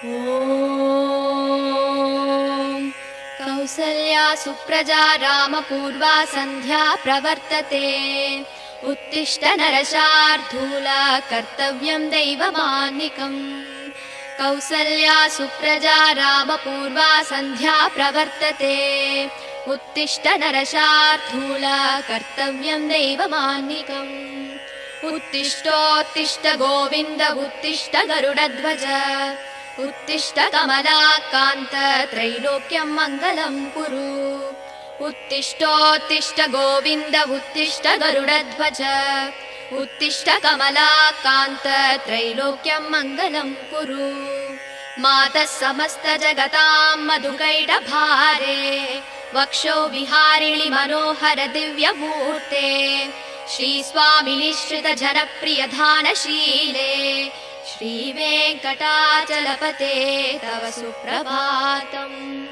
ॐ कौसल्या सुप्रजा रामपूर्वा सन्ध्या प्रवर्तते। उत्तिष्ठ नरशार्दूला कर्तव्यं दैवमान्निकम्। कौसल्या सुप्रजा रामपूर्वा सन्ध्या प्रवर्तते। उत्तिष्ठ नरशार्दूला कर्तव्यं दैवमान्निकम्। उत्तिष्ठोत्तिष्ठ गोविन्द उत्तिष्ठ गरुडध्वज। उत्तिष्ठ कमलाकान्त त्रैलोक्यं मङ्गलं कुरु। उत्तिष्ठोत्तिष्ठ गोविन्द उत्तिष्ठ गरुडध्वज। उत्तिष्ठ कमलाकान्त त्रैलोक्यं मङ्गलं कुरु। मातः समस्त जगतां मधुकैटभारे। वक्षो विहारिणि मनोहर दिव्यमूर्ते। श्रीस्वामिनि श्रित जनप्रिय धानशीले। श्रीवेङ्कटाचलपते तव सुप्रभातम्।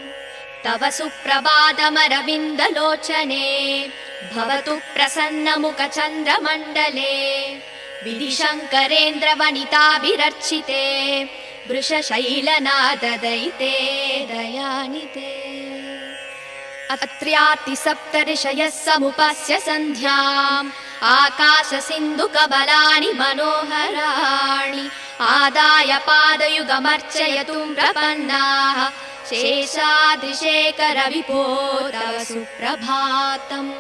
तव सुप्रभातमरविन्दलोचने। भवतु प्रसन्नमुखचन्द्रमण्डले। विधिशङ्करेन्द्र वनिताभिरर्चिते। वृषशैलनाददयिते दयानिते। अत्र्यातिसप्तऋषयः समुपस्य सन्ध्याम्। आकाश सिन्धुकबलानि मनोहराणि। आदाय पादयुगमर्चयतुं प्रपन्नाः। शेषाद्रिशेखर विभो तव सुप्रभातम्।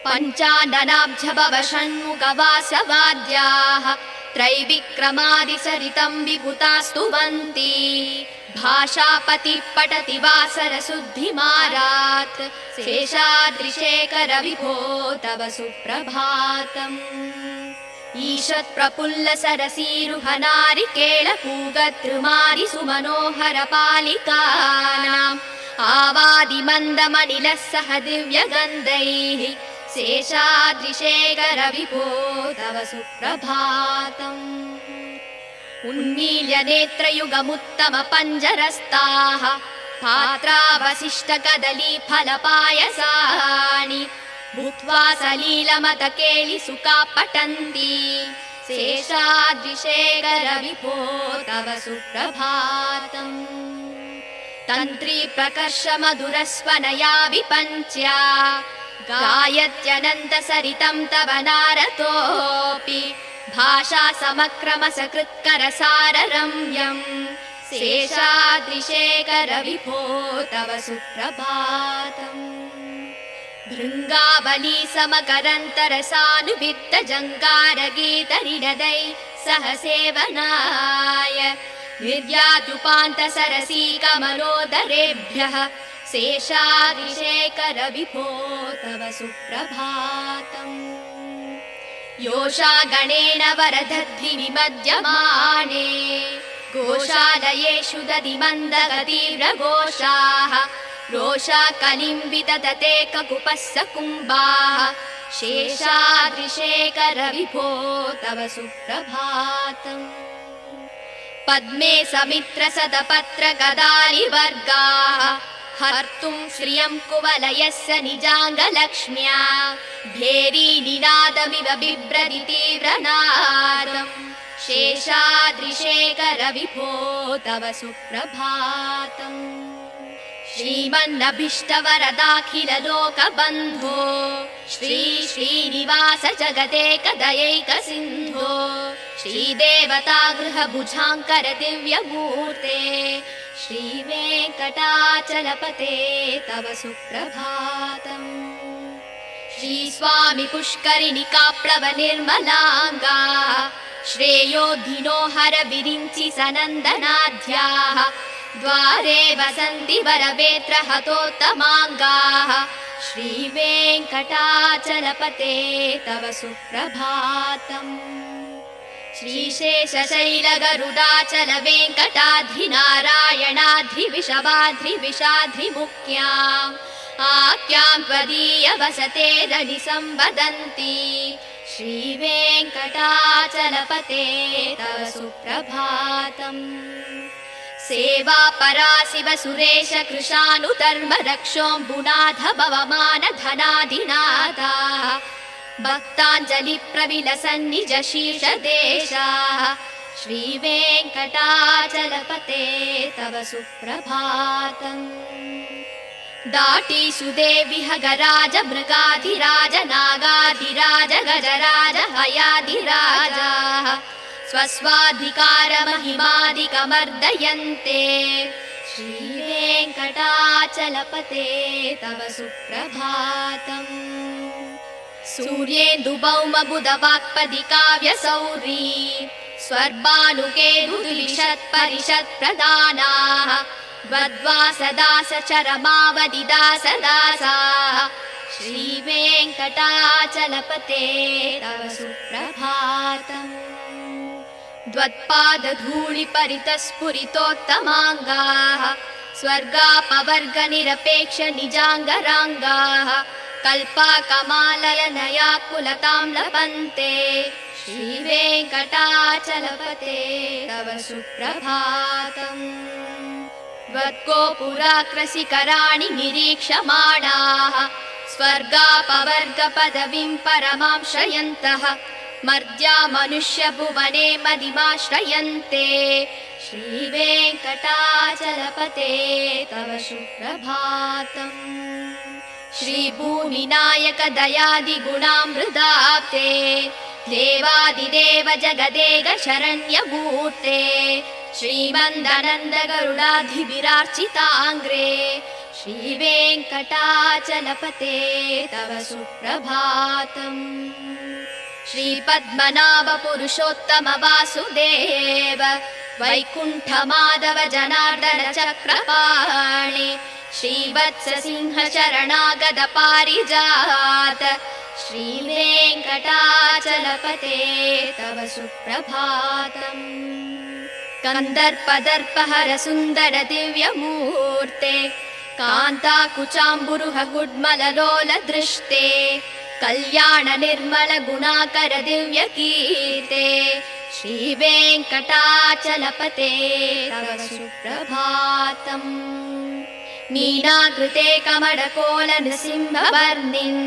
पञ्चाननाब्ज भव षण्मुखवासवाद्याः। त्रैविक्रमादिसरितं विभुतास्तुवन्ति। भाषापति पठति वासरशुद्धिमारात्। शेषाद्रिशेखर विभो तव सुप्रभातम्। ईषत् प्रफुल्ल सरसीरुहनारिकेळपूगतृमादि सुमनोहर पालिकानाम्। आवादिमन्दमनिलः सह दिव्यगन्धैः। शेषाद्रिशेखर विभो तव सुप्रभातम्। उन्मील्य नेत्रयुगमुत्तम पञ्जरस्ताः। पात्रावशिष्ट कदली फलपायसानि। भूत्वा सलीलमतकेलि सुखा पठन्ति। शेषाद्रिशेखर विभो तव सुप्रभातम्। तन्त्री प्रकर्ष मधुरस्वनया विपञ्च्या। गायत्यनन्त सरितं तव नारतोऽपि। भाषा समक्रम सकृत्कर साररम्यम्। शेषाद्रिशेखर विभो तव सुप्रभातम्। भृङ्गावली समकरन्तरसानुवित्त जङ्कार गीत निनदै सह सेवनाय। निर्याजुपान्त सरसी कमलोदरेभ्यः। शेषाद्रिशेखर विभो तव सुप्रभातम्। योषा गणेन वरदध्नि विमध्यमाने। गोशालयेषु दधिमन्दगतीव्रघोषाः। रोषा कलिम्बितदते ककुपस्स कुम्भाः। शेषाद्रिशेखर विभो तव सुप्रभातम्। पद्मे समित्र सदपत्र गदालिवर्गाः। हर्तुं श्रियं कुवलयस्य निजाङ्गलक्ष्म्या। भेरी निनादमिव बिभ्रति तीव्रनादम्। शेषाद्रिशेखर विभो तव सुप्रभातम्। श्रीमन्नभीष्टवरदाखिल लोकबन्धो। श्री श्रीनिवास जगदेकदयैक सिन्धो। श्रीदेवता गृहभुजाङ्कर दिव्यमूर्ते। श्रीवेङ्कटाचलपते तव सुप्रभातम्। श्रीस्वामि पुष्करिणिका प्लव निर्मलाङ्गा। श्रेयोधिनो हर विरिञ्चि सनन्दनाद्याः। द्वारे वसन्ति वरवेत्र हतोत्तमाङ्गाः। श्रीवेङ्कटाचलपते तव सुप्रभातम्। श्रीशेषशैलगरुडाचल वेङ्कटाद्रिनारायणाद्रिविषवाद्रिविषाद्रिमुख्याम्। आख्यां त्वदीय वसते दनि संवदन्ति। श्रीवेङ्कटाचलपते तव सुप्रभातम्। सेवा परा शिव सुरेश कृशानुधर्म रक्षोऽम्बुनाथ भवमान धनाधिनाथाः। भक्ताञ्जलि प्रविलसन् निज शीर्षदेशाः। श्रीवेङ्कटाचलपते तव सुप्रभातम् दाटीषु देवि गराज मृगाधिराज नागाधिराज गजराज हयाधिराजाः स्वस्वाधिकारमहिमादिकमर्दयन्ते श्रीवेङ्कटाचलपते तव सुप्रभातम् सूर्येन्दुभौमबुधवाक्पदिकाव्यसौरी स्वर्भानुकेतुलिषत्परिषत्प्रदानाः द्वद्वासदासचरमावदिदासदासाः श्रीवेङ्कटाचलपते तव सुप्रभातम् द्वत्पादधूलिपरितस्फुरितोत्तमाङ्गाः स्वर्गापवर्गनिरपेक्ष निजाङ्गराङ्गाः कल्पाकमालयनयाकुलतां लभन्ते श्रीवेङ्कटाचलपते तव सुप्रभातम् त्वद्गोपुराग्रशिखराणि निरीक्षमाणाः स्वर्गापवर्गपदवीं परमां श्रयन्तः मर्त्या मनुष्यभुवने मदिमाश्रयन्ते श्रीवेङ्कटाचलपते तव सुप्रभातम् श्रीभूमिनायक दयादिगुणामृताब्धे देवादिदेव जगदेक शरण्यमूर्ते श्रीमन्दनन्द गरुडाधिभिरार्चिताङ्ग्रे श्रीवेङ्कटाचलपते तव सुप्रभातम् श्रीपद्मनाभ पुरुषोत्तम वासुदेव वैकुण्ठ माधव जनार्दन चक्रपाणि श्रीवत्स सिंह शरणागत पारिजात श्रीवेङ्कटाचलपते तव सुप्रभातम् कन्दर्पदर्पहर सुन्दर दिव्यमूर्ते कान्ताकुचाम्बुरुह गुड्मललोल दृष्टे कल्याण निर्मल गुणाकर दिव्यकीर्ते श्रीवेङ्कटाचलपते तव सुप्रभातम् नीनाकृते कमलकोल नृसिंहवर्णिन्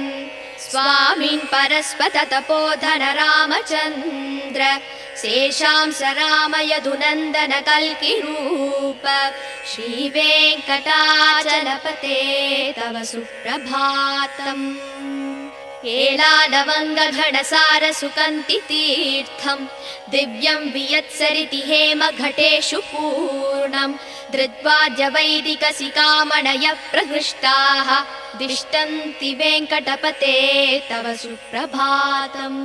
स्वामिन् परस्पत तपोधन रामचन्द्र शेषांस राम यदुनन्दन कल्किरूप श्रीवेङ्कटाचलपते तव सुप्रभातम् एलालवङ्गघनसार सुकन्ति तीर्थम् दिव्यं वियत्सरिति हेम घटेषु पूर्णम् धृत्वाद्य वैदिकसिकामणयः प्रहृष्टाः दिष्टन्ति वेङ्कटपते तव सुप्रभातम्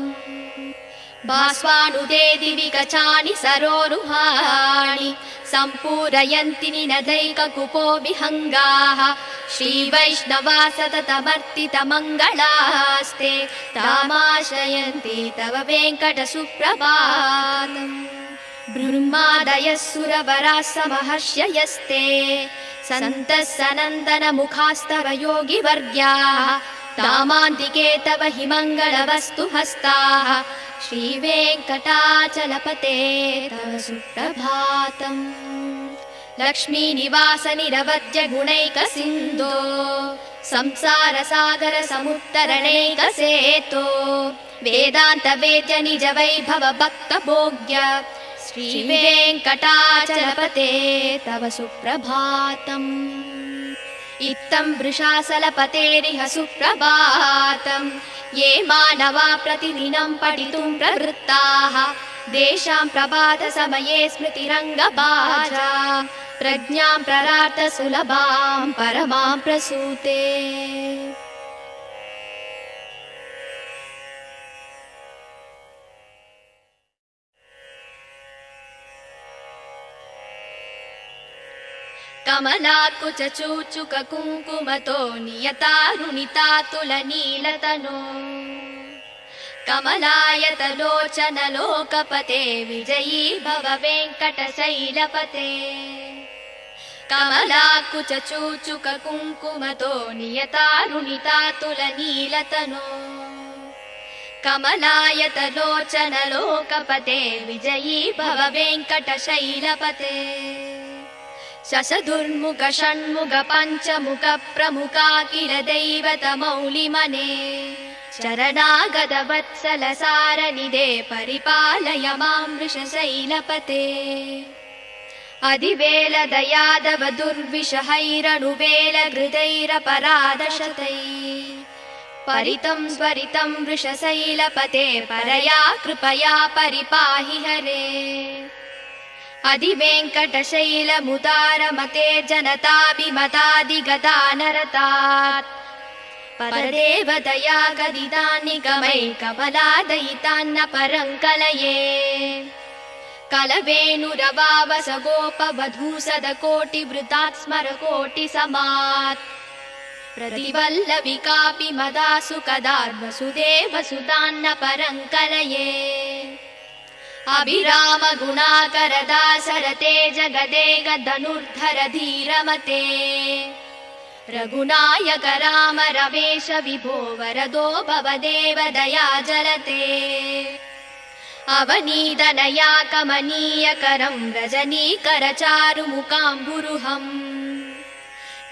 भास्वानुदे दिवि गचानि सरोरुहाणि सम्पूरयन्ति निनदैककुपो विहङ्गाः श्रीवैष्णवा सततमर्तितमङ्गलास्ते तामाश्रयन्ति तव वेङ्कट सुप्रभातम् ब्रह्मादयः सुरवराः समहर्षयस्ते सन्तः सनन्दन मुखास्तव योगिवर्ग्याः तामान्तिके तव हि मङ्गलवस्तु हस्ताः श्रीवेङ्कटाचलपते तव सुप्रभातम् लक्ष्मीनिवास निरवद्य गुणैकसिन्धो संसारसागर समुत्तरणैकसेतो वेदान्त वेद्य निज वैभव भक्तभोग्य श्रीवेङ्कटाचलपते तव सुप्रभातम् इत्थं वृषाचलपतेरिह सुप्रभातम् ये मानवा प्रतिदिनं पठितुं प्रवृत्ताः तेषां प्रभातसमये स्मृतिरङ्गभाजा प्रज्ञां प्ररार्थ सुलभां परमां प्रसूते कमलाकुच चूचुक कुङ्कुमतो नियतारुणितातुलनीलतनो कमलायतलोचन लोकपते विजयी भव वेङ्कटशैलपते कमलाकुच चूचुक कुङ्कुमतो नियतारुणितातुलनीलतनो कमलायतलोचन लोकपते विजयी भव वेङ्कटशैलपते शशदुर्मुख षण्मुख पञ्चमुख प्रमुखाखिल दैवत मौलिमने चरणागतवत्सलसारनिधे परिपालय मां वृषशैलपते अधिवेलदयादव दुर्विषहैरनुवेलहृदैरपराधशतैः परितं स्वरितं वृषशैलपते परया कृपया परिपाहि हरे अधिवेङ्कटशैलमुदारमते जनताभिमतादिगदानरतात् परदेवदया गदितान्निगमै कमलादयितान्न परङ्कलये कलवेणुरवावस गोपवधूसदकोटिवृतात् स्मरकोटिसमात् प्रतिवल्लविकापि मदासु कदार्वसुदेवसुतान्न परङ्कलये अभिराम गुणाकरदासरते जगदेकधनुर्धर धीरमते रघुनायक राम रमेश विभो वरदो भवदेव दया जलते अवनीतनया कमनीयकरं रजनीकरचारुमुकाम्बुरुहम्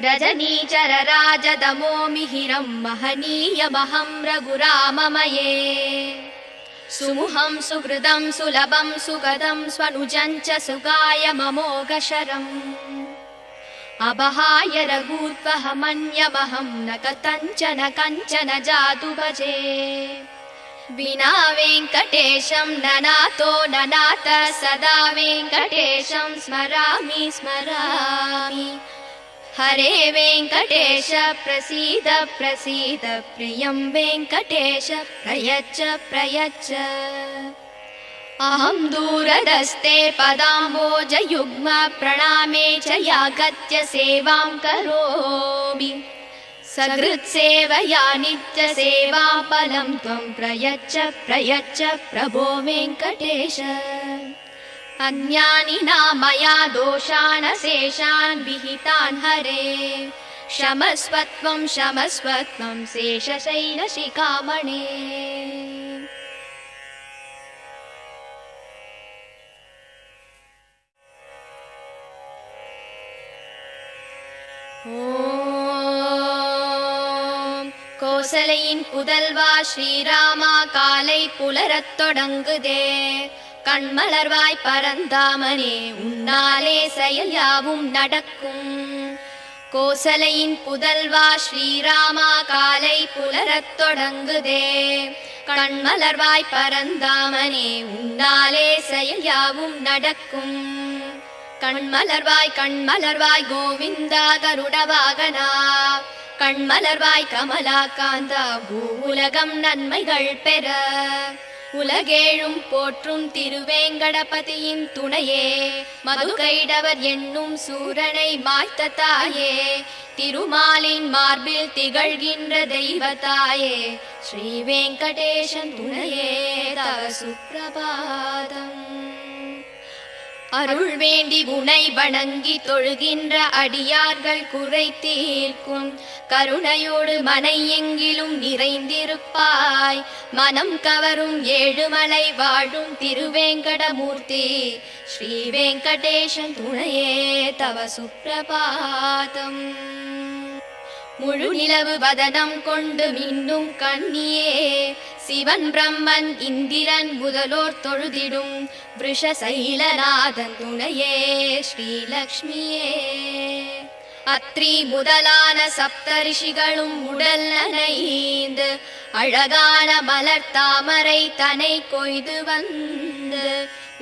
रजनीचरराजतमो मिहिरं महनीयमहं रघुराममये सुमुहं सुहृदं सुलभं सुगदं स्वनुजं च सुगायममोघशरम् अबहाय रघूत्वहमन्यमहं न कथञ्चन जातु भजे विना वेङ्कटेशं ननातो ननाथ सदा वेङ्कटेशं स्मरामि स्मरामि हरे वेङ्कटेश प्रसीद प्रसीद प्रियं वेङ्कटेश प्रयच्छ प्रयच्छ अहं दूरदस्ते पदाम्बोजयुग्म प्रणामे च यागत्य सेवां करोमि सकृत्सेवया नित्यसेवाफलं त्वं प्रयच्छ प्रयच्छ प्रभो वेङ्कटेश अन्यानि नामया दोषान् शेषान् विहितान् हरे क्षमस्वत्वं क्षमस्वत्वं शेषशैलशिखामणे ஓம் கோசலையின் புதல்வா ஸ்ரீராமா காலை புலரத் தொடங்குதே கண்மலர்வாய் பரந்தாமனே உன்னாலே செயல் யாவும் நடக்கும் கோசலையின் புதல்வா ஸ்ரீராமா காலை புலரத் தொடங்குதே கண்மலர்வாய் பரந்தாமனே உன்னாலே செயல் யாவும் நடக்கும் கண்மலர்வாய் கோவிந்தா கருடவாகனா கண்மலர்வாய் கமலா காந்தா பூவுலகம் நன்மைகள் பெற உலகேழும் போற்றும் திருவேங்கடபதியின் துணையே மதுகைடவர் என்னும் சூரனை மாய்த்த தாயே திருமாலின் மார்பில் திகழ்கின்ற தெய்வத்தாயே ஸ்ரீ வெங்கடேசன் துணையே தவ சுப்பிரபாதம் அருள் வேண்டி உனை வணங்கி தொழுகின்ற அடியார்கள் குறை தீர்க்கும் கருணையோடு மனை எங்கிலும் நிறைந்திருப்பாய் மனம் கவரும் ஏழுமலை வாழும் திருவேங்கடமூர்த்தி ஸ்ரீ வெங்கடேசன் துணையே தவ சுப்பிரபாதம் முழு நிலவு வதனம் கொண்டு மின்னும் கண்ணியே சிவன் பிரம்மன் இந்திரன் முதலோர் தொழுதிடும் விருஷசைலநாதன் துணையே ஸ்ரீலக்ஷ்மியே அத்ரி முதலான சப்தரிஷிகளும் உடல் நனைந்து அழகான மலர் தாமரை தனை கொய்து வந்து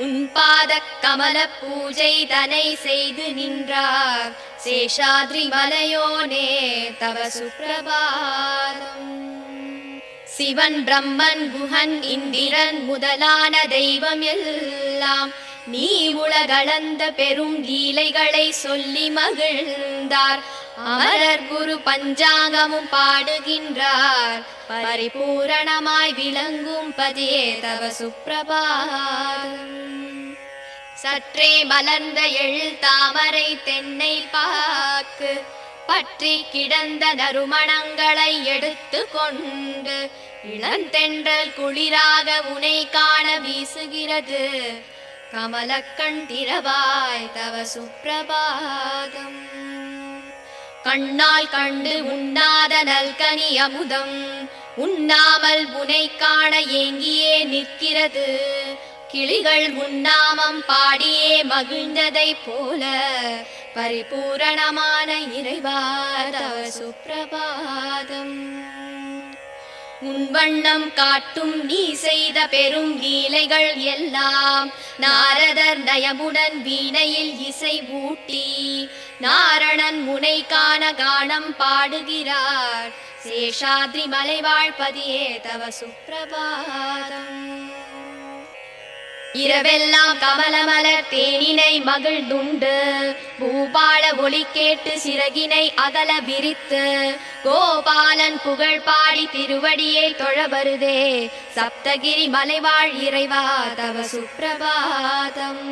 உன் பாத கமல பூஜை தனை செய்து நின்றார் சேஷாத்ரி மலையோனே தவ சுப்பிரபாதம் சிவன் பிரம்மன் குஹன் இந்திரன் முதலான தெய்வம் எல்லாம் நீ உலகளந்த பெரும் லீலைகளை சொல்லி மகிழ்ந்தார் அமரர் குரு பஞ்சாங்கமும் பாடுகின்றார் பரிபூரணமாய் விளங்கும் பதியே தவ சுப்பிரபாதம் சற்றே மலர்ந்த எழில் தாமரை தென்னை பாக்கு பற்றி கிடந்த நறுமணங்களை எடுத்து கொண்டு இளந்தென்றல் குளிராக உனை காண வீசுகிறது கமலக்கண் திறவாய் தவ சுப்பிரபாதம் கண்ணால் கண்டு உண்ணாத நல்கனி அமுதம் உண்ணாமல் உனை காண ஏங்கியே நிற்கிறது. கிளிகள் உன்னாமம் பாடியே மகிழ்ந்ததை போல பரிபூரணமான இறைவா தவ சுப்பிரபாதம். உன் வண்ணம் காட்டும் நீ செய்த பெரும் லீலைகள் எல்லாம் நாரதர் நயமுடன் வீணையில் இசை ஊட்டி நாரணன் முனை காண கானம் பாடுகிறார். சேஷாத்ரி மலைவாழ்பதியே தவ சுப்பிரபாதம். இரவெல்லாம் கமலமலர் தேனினை மகிழ்ந்துண்டு பூபால ஒளி கேட்டு சிறகினை அகல விரித்து கோபாலன் புகழ் பாடி திருவடியை தொழ வருதே சப்தகிரி மலைவாழ் இறைவா தவ சுப்பிரபாதம்.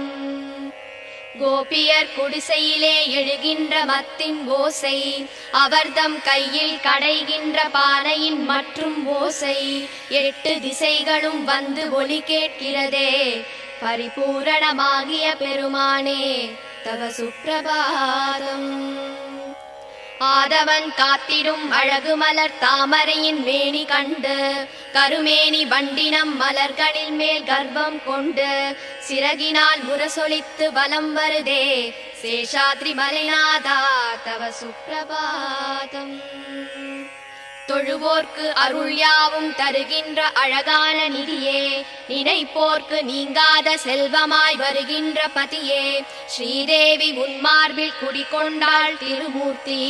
கோபியர் குடிசையிலே எழுகின்ற மத்தின் ஓசை அவர்தம் கையில் கடைகின்ற பானையின் மற்றும் ஓசை 8 திசைகளும் வந்து ஒலி கேட்கிறதே பரிபூரணமாகிய பெருமானே தவ சுப்பிரபாதம். ஆதவன் காத்திடும் அழகு மலர் தாமரையின் மேனி கண்டு கருமேனி வண்டினம் மலர்களில் மேல் கர்ப்பம் கொண்டு சிறகினால் முரசொலித்து வலம் வருதே சேஷாத்ரி மலைநாதா தவ சுப்பிரபாதம். தொழுவோர்க்கு அருள் யாவும் தருகின்ற அழகான நிதியே நினைப்போர்க்கு நீங்காத செல்வமாய் வருகின்ற பதியே ஸ்ரீதேவி உன்மார்பில் குடிகொண்டாள் திருமூர்த்தி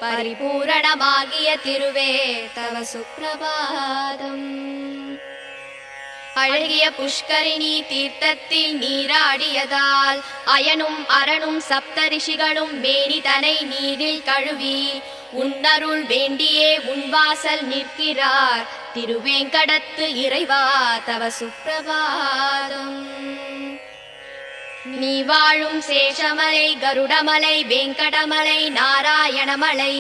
பரிபூரணமாகிய திருவே தவ சுப்பிரபாதம். அழகிய புஷ்கரிணி தீர்த்தத்தில் நீராடியதால் அயனும் அரணும் சப்தரிஷிகளும் மேனி தனை நீரில் கழுவி உன்னருள் வேண்டியே உன்வாசல் நிற்கிறார் திருவேங்கடத்து இறைவா தவ சுப்பிரபாதம். நீ வாழும் சேஷமலை கருடமலை வேங்கடமலை நாராயணமலை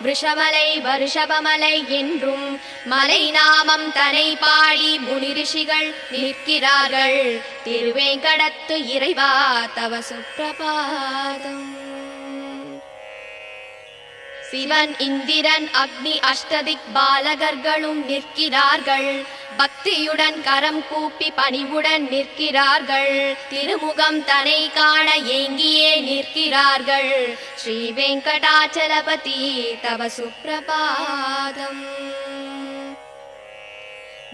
விஷமலை வருஷபமலை என்றும் மலை நாமம் தனை பாடி முனிரிஷிகள் நிற்கிறார்கள் திருவேங்கடத்து இறைவா தவ சுப்பிரபாதம். சிவன் இந்திரன் அக்னி அஷ்டதிக் பாலகர்களும் நிற்கிறார்கள் பக்தியுடன் கரம் கூப்பி பணிவுடன் நிற்கிறார்கள் திருமுகம் தனை காண ஏங்கியே நிற்கிறார்கள் ஸ்ரீ வெங்கடாச்சலபதி தவ சுப்பிரபாதம்.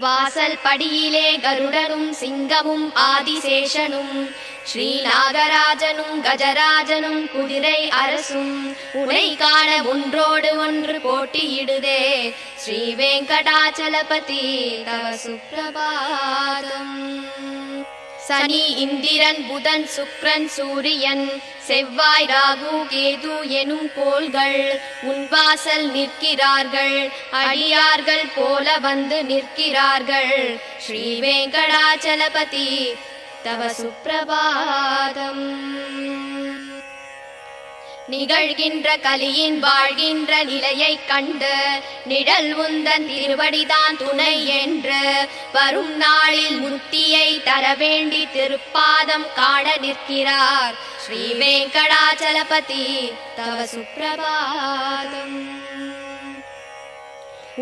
வாசல் படியிலே கருடனும் சிங்கமும் ஆதிசேஷனும் ஸ்ரீ நாகராஜனும் கஜராஜனும் குதிரை அரசும் உனை காண ஒன்றோடு ஒன்று போட்டியிடுதே ஸ்ரீ வெங்கடாச்சலபதி தவ சுப்பிரபாதம். சனி இந்திரன் புதன் சுக்ரன் சூரியன் செவ்வாய் ராகு கேது எனும் கோள்கள் உன்வாசல் நிற்கிறார்கள் அடியார்கள் போல வந்து நிற்கிறார்கள் ஸ்ரீ வெங்கடாச்சலபதி தவ சுப்பிரபாதம். நிகழ்கின்ற கலியின் வாழ்கின்ற நிலையை கண்டு நிழல் உந்தன் திருவடிதான் துணை என்று வரும் நாளில் முக்தியை தர வேண்டி திருப்பாதம் காண நிற்கிறார் ஸ்ரீ வெங்கடாச்சலபதி தவ சுப்பிரபாதம்.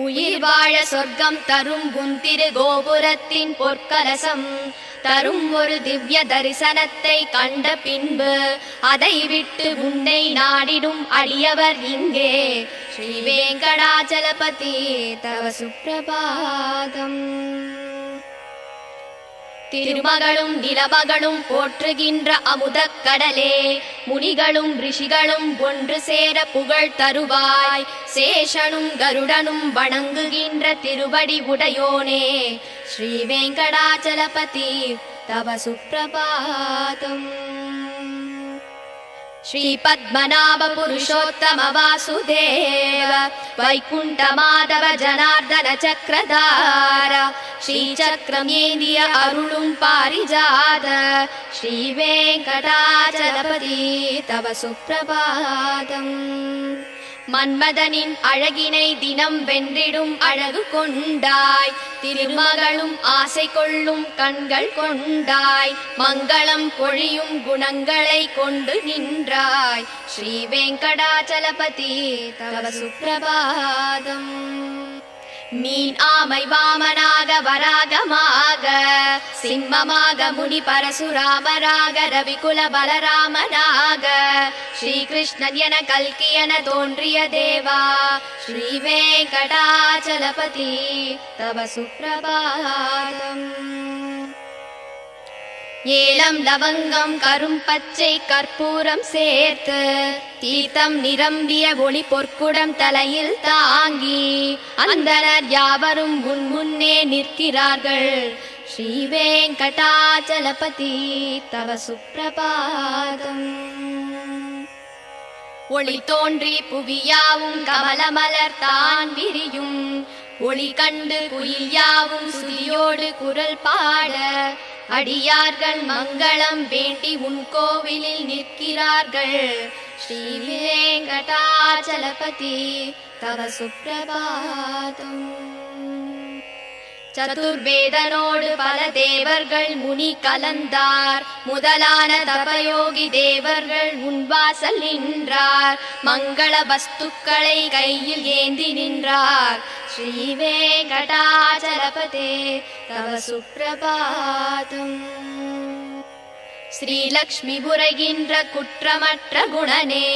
உயிர் வாழ சொர்க்கம் தரும் உன் திரு கோபுரத்தின் பொற்கலசம் தரும் ஒரு திவ்ய தரிசனத்தை கண்ட பின்பு அதை விட்டு உன்னை நாடிடும் அடியவர் இங்கே ஸ்ரீ வெங்கடாச்சலபதி தவ சுப்பிரபாதம். திருமகளும் நிலமகளும் போற்றுகின்ற அமுதக் கடலே முனிகளும் ரிஷிகளும் ஒன்று சேர புகழ் தருவாய் சேஷனும் கருடனும் வணங்குகின்ற திருவடி உடையோனே ஸ்ரீ வெங்கடாச்சலபதி தவ சுப்பிரபாதம். ஸ்ரீ பத்மநாப புருஷோத்தம வாசுதேவ வைகுண்ட மாதவ ஜனார்தன சக்கரதார ஸ்ரீ சக்கரம் ஏந்திய அருளும் பாரிஜாத ஸ்ரீ வெங்கடாச்சலபதி தவ சுப்பிரபாதம். மன்மதனின் அழகினை தினம் வென்றிடும் அழகு கொண்டாய் திருமகளும் ஆசை கொள்ளும் கண்கள் கொண்டாய் மங்களம் பொழியும் குணங்களை கொண்டு நின்றாய் ஸ்ரீ வெங்கடாச்சலபதி தவ சுப்பிரபாதம். மீன் ஆமை வாமனாக வராகமாக சிம்மமாக முனி பரசுராமராக ரவிகுல பலராமனாக ஸ்ரீகிருஷ்ணன் என கல்கி என தோன்றிய தேவா ஸ்ரீ வெங்கடாச்சலபதி தவ சுப்ரபாதம். ஏலம் லவங்கம் கரும் பச்சை கற்பூரம் சேர்த்து தீர்த்தம் நிரம்பிய ஒளி பொற்குடம் தலையில் தாங்கி அந்தனர் யாவரும் முன்னே நிற்கிறார்கள். ஸ்ரீ வெங்கடாச்சலபதி தவ சுப்ரபாதம். ஒளி தோன்றி புவியாவும் கமலமலர் தான் விரியும் ஒளி கண்டு குயில் யாவும் சுதியோடு குரல் பாட அடியார்கள் மங்களம் வேண்டி உன் கோவிலில் நிற்கிறார்கள். ஸ்ரீ வெங்கடாச்சலபதி தவ சுப்ரபாதம். சதுர்வேதனோடு பல தேவர்கள் முனி கலந்தார் முதலான தபயோகி தேவர்கள் முன்வாசல் நின்றார் மங்கள வஸ்துக்களை கையில் ஏந்தி நின்றார். ஸ்ரீ வெங்கடாச்சலபதி தவ சுப்ரபாதம். ஸ்ரீலக்ஷ்மி புரைகின்ற குற்றமற்ற குணனே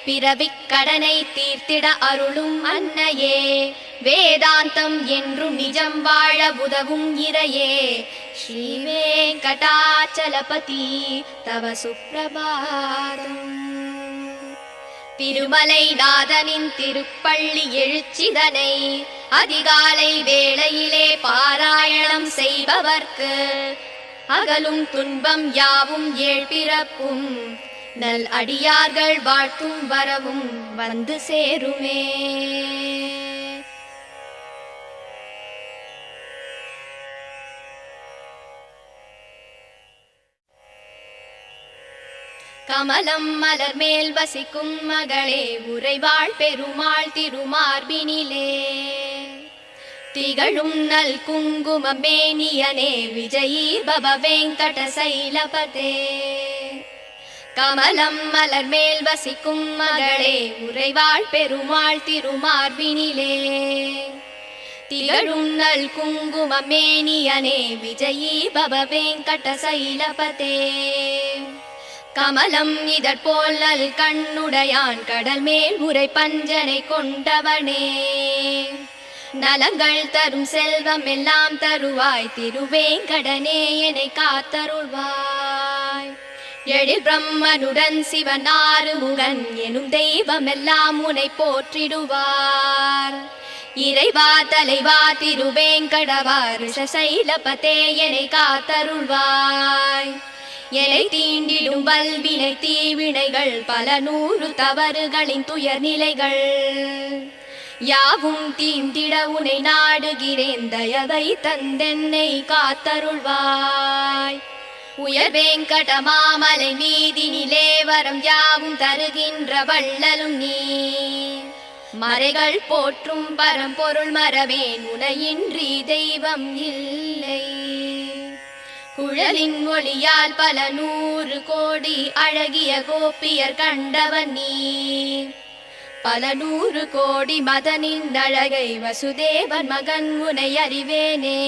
பிறவிக் கடனை தீர்த்திட அருளும் அன்னையே வேதாந்தம் என்றும் நிஜம் வாழ உதவும் இறையே. ஸ்ரீ வெங்கடாச்சலபதி தவ சுப்ரபாதம். திருமலை நாதனின் திருப்பள்ளி எழுச்சிதனை அதிகாலை வேளையிலே பாராயணம் செய்பவர்க்கு அகலும் துன்பம் யாவும் ஏழ்பிறப்பும் நல் அடியார்கள் வாழ்த்தும் வரவும் வந்து சேருமே. கமலம் மலர் மேல் வசிக்கும் மகளே உறைவாள் பெருமாள் திருமார்பினிலே திகழும் நல் குங்குமம் மேனியனே விஜயீ பவ வெங்கட சைலபதே. கமலம் மலர் மேல் வசிக்கும் மகளே உறைவாள் பெருமாள் திருமார்பினிலே திகழும் நல் குங்குமம் மேனியனே விஜயீ பவ வெங்கட சைலபதே. கமலம் இதற்போல் நல் கண்ணுடையான் கடல் மேல் உரை பஞ்சனை கொண்டவனே நலங்கள் தரும் செல்வம் எல்லாம் தருவாய் திருவேங்கடனே என்னை காத்தருள்வாய். எழில் பிரம்மனுடன் சிவனாறு முகன் எனும் தெய்வம் எல்லாம் உன்னை போற்றிடுவார். இறைவா தலைவா திருவேங்கடவா ரிஷசைலபதே என்னை காத்தருள்வாய். எனை தீண்டிடும் வல்வினை தீவினைகள் பல நூறு தவறுகளின் துயர் நிலைகள் யாவும் தீண்டிட உனை நாடுகிறேன் தயவை தந்தென்னை காத்தருள்வாய். உயர் வெங்கட மாமலை மீதினிலே வரம் யாவும் தருகின்ற வள்ளலும் நீ மறைகள் போற்றும் பரம்பொருள் மறவேன் உனையின்றி தெய்வம் இல்லை. குழலின் ஒளியால் பல நூறு கோடி அழகிய கோபியர் கண்டவன் நீ பல நூறு கோடி மதனின் அழகை வசுதேவன் மகன் உனை அறிவேனே.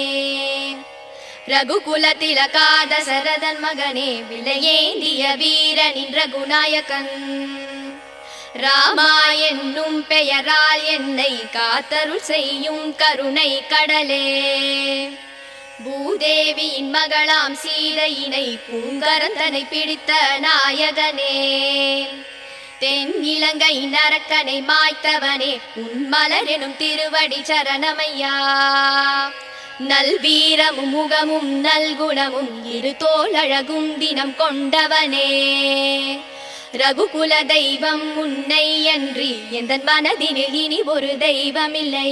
ரகுகுல திலகாத சரதன் மகனே விலையேந்திய வீரனின் ரகுநாயகன் ராமா என்னும் பெயரால் என்னை காத்தருள் செய்யும் கருணை கடலே. பூதேவியின் மகளாம் சீதையினை பூங்கரந்தனை பிடித்த நாயகனே தென் இலங்கை நரக்கனை மாய்த்தவனே உன் மலர் எனும் திருவடி சரணமையா. நல்வீரமும் முகமும் நல்குணமும் இரு தோளழகும் தினம் கொண்டவனே ரகுகுல தெய்வம் உன்னை அன்றி எந்த மனதினில் இனி ஒரு தெய்வமில்லை.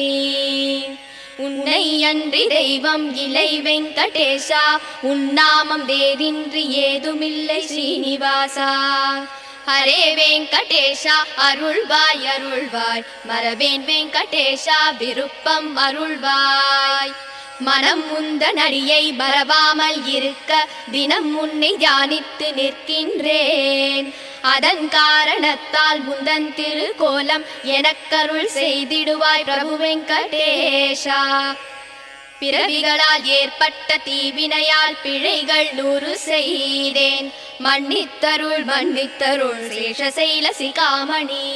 உன்னை அன்றி தெய்வம் இலை வெங்கடேஷா உன் நாமம் வேறின்றி ஏதுமில்லை ஸ்ரீனிவாசா. ஹரே வெங்கடேஷா அருள்வாய் அருள்வாய் மரவேன் வெங்கடேஷா விருப்பம் அருள்வாய். மனம் முந்தன் அடியை மறவாமல் இருக்க தினம் முன்னை தியானித்து நிற்கின்றேன். அதன் காரணத்தால் முந்தன் திருக்கோலம் எனக்கருள் செய்திடுவாய் பிரபு வெங்கடேஷா. பிறவிகளால் ஏற்பட்ட தீவினையால் பிழைகள் 100 செய்தேன். மன்னித்தருள் மன்னித்தருள் சேஷசைல சிகாமணி.